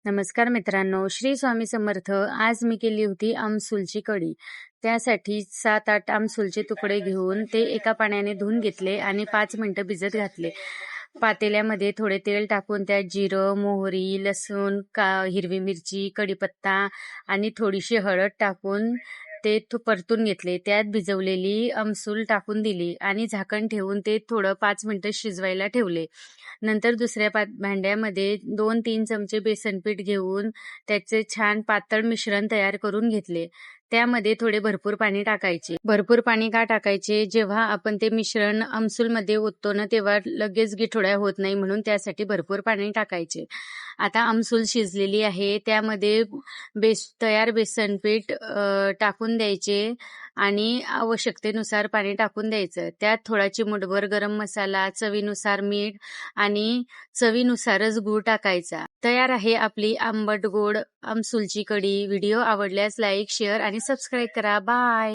नमस्कार मित्रांनो, श्री स्वामी समर्थ. आज मी केली होती आमसूलची कढी. त्यासाठी 7-8 आमसूलचे तुकडे घेऊन ते एका पाण्याने धुवून घेतले आणि 5 मिनिटं भिजत घातले. पातेल्यामध्ये थोडे तेल टाकून त्यात जिरं, मोहरी, लसूण, हिरवी मिरची, कढीपत्ता आणि थोडीशी हळद टाकून ते परतून घेतले. त्यात भिजवलेली आमसूल टाकून दिली आणि झाकण ठेवून ते थोडं 5 मिनिटं शिजवायला ठेवले. नंतर दुसऱ्या भांड्यामध्ये 2-3 चमचे बेसन पीठ घेऊन त्याचे छान पातळ मिश्रण तयार करून घेतले. त्यामध्ये थोडे भरपूर पाणी टाकायचे. भरपूर पाणी का टाकायचे? जेव्हा आपण ते मिश्रण आमसूलमध्ये ओततो ना, तेव्हा लगेच गिठोड्या होत नाही, म्हणून त्यासाठी भरपूर पाणी टाकायचे. आता आमसूल शिजलेली आहे, त्यामध्ये तयार बेसन पीठ टाकून द्यायचे आणि आवश्यकतेनुसार पाणी टाकून द्यायचं. त्यात थोडा चिमूटभर गरम मसाला, चवीनुसार मीठ आणि चवीनुसारच गूळ टाकायचा. तयार आहे आपली आंबट गोड आमसूलची कढी. व्हिडिओ आवडल्यास लाईक, शेअर आणि सबस्क्राईब करा. बाय.